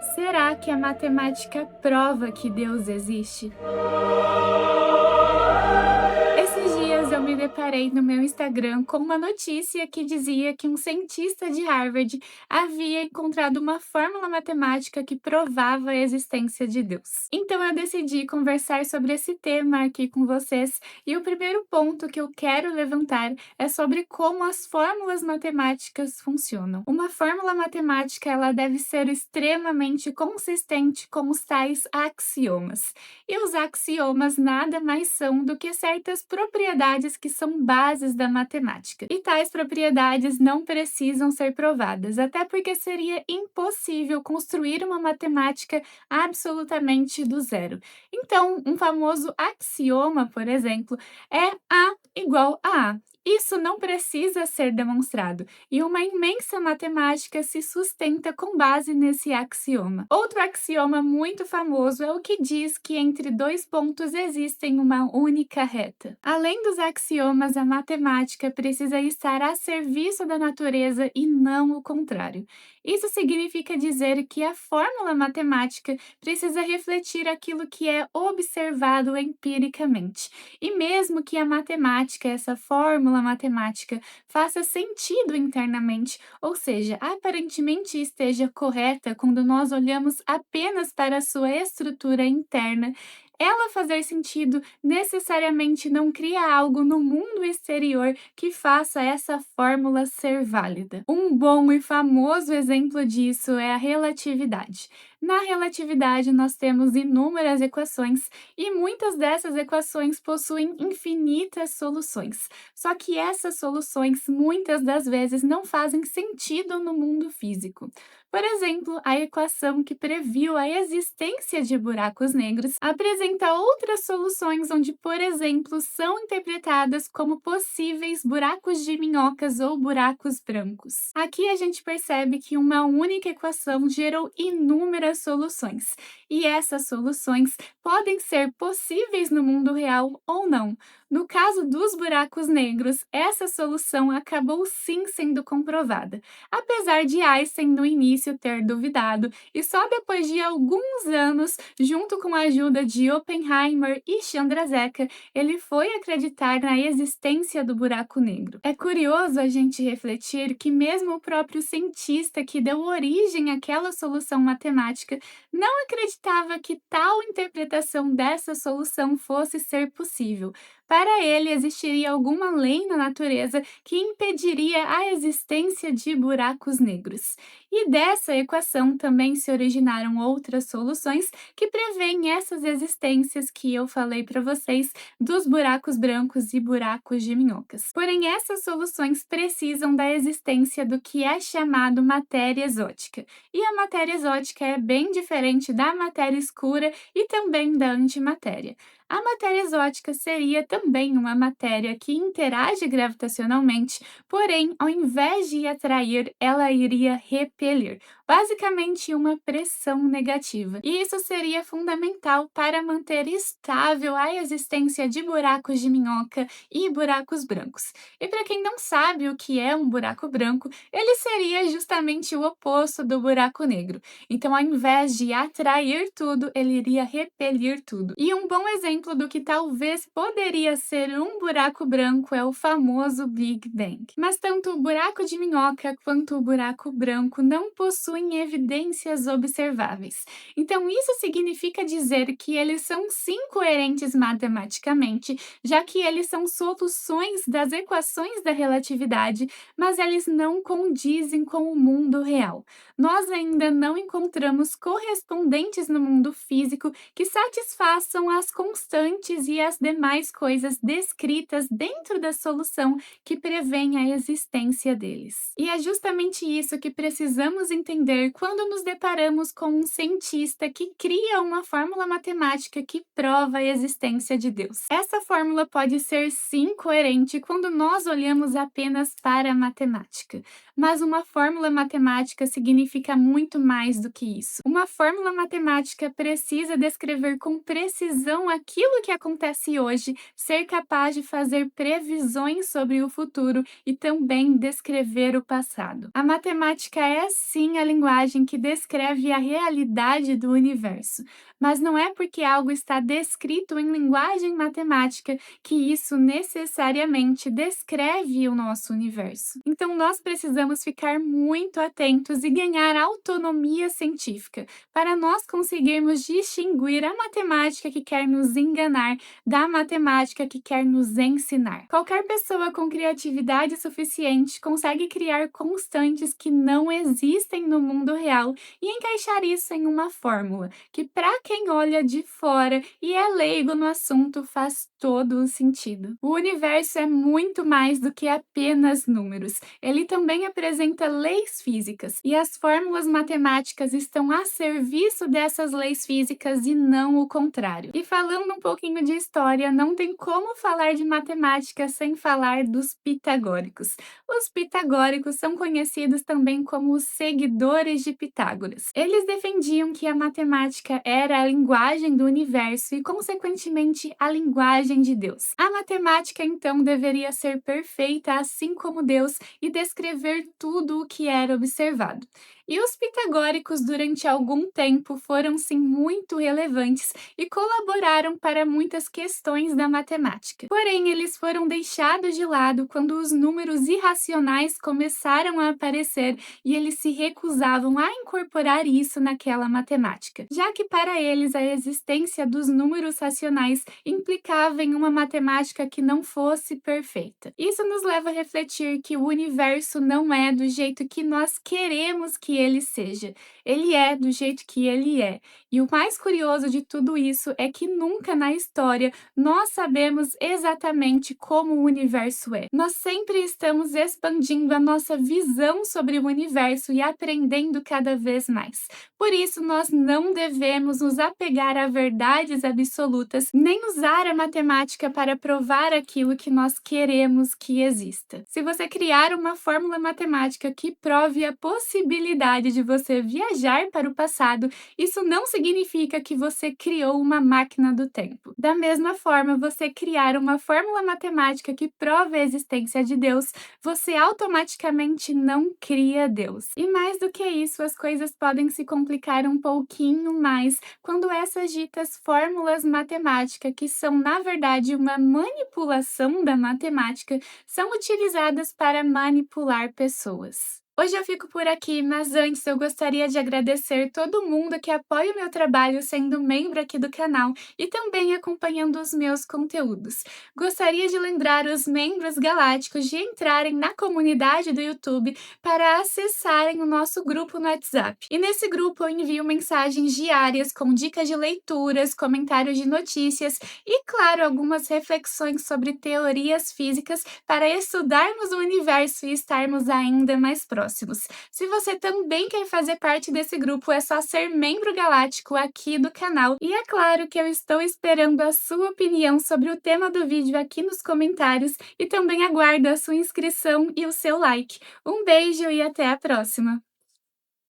Será que a matemática prova que Deus existe? Esses dias eu me deparei no meu Instagram com uma notícia que dizia que um cientista de Harvard havia encontrado uma fórmula matemática que provava a existência de Deus. Então eu decidi conversar sobre esse tema aqui com vocês, e o primeiro ponto que eu quero levantar é sobre como as fórmulas matemáticas funcionam. Uma fórmula matemática, ela deve ser extremamente consistente com os tais axiomas. E os axiomas nada mais são do que certas propriedades que são bases da matemática. E tais propriedades não precisam ser provadas, até porque seria impossível construir uma matemática absolutamente do zero. Então, um famoso axioma, por exemplo, é A igual a A. Isso não precisa ser demonstrado, e uma imensa matemática se sustenta com base nesse axioma. Outro axioma muito famoso é o que diz que entre dois pontos existem uma única reta. Além dos axiomas, a matemática precisa estar a serviço da natureza e não o contrário. Isso significa dizer que a fórmula matemática precisa refletir aquilo que é observado empiricamente. E mesmo que a matemática, essa fórmula matemática, faça sentido internamente, ou seja, aparentemente esteja correta quando nós olhamos apenas para a sua estrutura interna, ela fazer sentido necessariamente não cria algo no mundo exterior que faça essa fórmula ser válida. Um bom e famoso exemplo disso é a relatividade. Na relatividade, nós temos inúmeras equações e muitas dessas equações possuem infinitas soluções. Só que essas soluções muitas das vezes não fazem sentido no mundo físico. Por exemplo, a equação que previu a existência de buracos negros apresenta outras soluções onde, por exemplo, são interpretadas como possíveis buracos de minhocas ou buracos brancos. Aqui a gente percebe que uma única equação gerou inúmeras soluções, e essas soluções podem ser possíveis no mundo real ou não. No caso dos buracos negros, essa solução acabou sim sendo comprovada, apesar de Einstein no início ter duvidado, e só depois de alguns anos, junto com a ajuda de Oppenheimer e Chandrasekhar, ele foi acreditar na existência do buraco negro. É curioso a gente refletir que mesmo o próprio cientista que deu origem àquela solução matemática não acreditava que tal interpretação dessa solução fosse ser possível. Para ele, existiria alguma lei na natureza que impediria a existência de buracos negros. E dessa equação também se originaram outras soluções que prevêem essas existências que eu falei para vocês dos buracos brancos e buracos de minhocas. Porém, essas soluções precisam da existência do que é chamado matéria exótica. E a matéria exótica é bem diferente da matéria escura e também da antimatéria. A matéria exótica seria também uma matéria que interage gravitacionalmente, porém, ao invés de atrair, ela iria repelir, basicamente uma pressão negativa. E isso seria fundamental para manter estável a existência de buracos de minhoca e buracos brancos. E para quem não sabe o que é um buraco branco, ele seria justamente o oposto do buraco negro. Então, ao invés de atrair tudo, ele iria repelir tudo. E um bom exemplo do que talvez poderia ser um buraco branco é o famoso Big Bang. Mas tanto o buraco de minhoca quanto o buraco branco não possuem evidências observáveis. Então, isso significa dizer que eles são sim coerentes matematicamente, já que eles são soluções das equações da relatividade, mas eles não condizem com o mundo real. Nós ainda não encontramos correspondentes no mundo físico que satisfaçam as constantes e as demais coisas descritas dentro da solução que prevêem a existência deles. E é justamente isso que precisamos entender quando nos deparamos com um cientista que cria uma fórmula matemática que prova a existência de Deus. Essa fórmula pode ser sim coerente quando nós olhamos apenas para a matemática, Mas uma fórmula matemática significa muito mais do que isso. Uma fórmula matemática precisa descrever com precisão aquilo que acontece hoje, ser capaz de fazer previsões sobre o futuro e também descrever o passado. A matemática é sim a linguagem que descreve a realidade do universo, mas não é porque algo está descrito em linguagem matemática que isso necessariamente descreve o nosso universo. Então, nós precisamos ficar muito atentos e ganhar autonomia científica para nós conseguirmos distinguir a matemática que quer nos enganar da matemática que quer nos ensinar. Qualquer pessoa com criatividade suficiente consegue criar constantes que não existem no mundo real e encaixar isso em uma fórmula que, para quem olha de fora e é leigo no assunto, faz todo o sentido. O universo é muito mais do que apenas números. Ele também apresenta leis físicas, e as fórmulas matemáticas estão a serviço dessas leis físicas e não o contrário. E falando um pouquinho de história, não tem como falar de matemática sem falar dos pitagóricos. Os pitagóricos são conhecidos também como os seguidores de Pitágoras. Eles defendiam que a matemática era a linguagem do universo e, consequentemente, a linguagem de Deus. A matemática, então, deveria ser perfeita, assim como Deus, e descrever tudo o que era observado. E os pitagóricos, durante algum tempo, foram sim muito relevantes e colaboraram para muitas questões da matemática. Porém, eles foram deixados de lado quando os números irracionais começaram a aparecer e eles se recusavam a incorporar isso naquela matemática, já que para eles a existência dos números racionais implicava em uma matemática que não fosse perfeita. Isso nos leva a refletir que o universo não é do jeito que nós queremos que ele seja. Ele é do jeito que ele é. E o mais curioso de tudo isso é que nunca na história nós sabemos exatamente como o universo é. Nós sempre estamos expandindo a nossa visão sobre o universo e aprendendo cada vez mais. Por isso, nós não devemos nos apegar a verdades absolutas, nem usar a matemática para provar aquilo que nós queremos que exista. Se você criar uma fórmula matemática que prove a possibilidade de você viajar para o passado, isso não significa que você criou uma máquina do tempo. Da mesma forma, você criar uma fórmula matemática que prove a existência de Deus, você automaticamente não cria Deus. E mais do que isso, as coisas podem se complicar um pouquinho mais quando essas ditas fórmulas matemáticas, que são na verdade uma manipulação da matemática, são utilizadas para manipular pessoas. Hoje eu fico por aqui, mas antes eu gostaria de agradecer todo mundo que apoia o meu trabalho sendo membro aqui do canal e também acompanhando os meus conteúdos. Gostaria de lembrar os membros galácticos de entrarem na comunidade do YouTube para acessarem o nosso grupo no WhatsApp. E nesse grupo eu envio mensagens diárias com dicas de leituras, comentários de notícias e, claro, algumas reflexões sobre teorias físicas para estudarmos o universo e estarmos ainda mais próximos. Se você também quer fazer parte desse grupo, é só ser membro galáctico aqui do canal. E é claro que eu estou esperando a sua opinião sobre o tema do vídeo aqui nos comentários e também aguardo a sua inscrição e o seu like. Um beijo e até a próxima!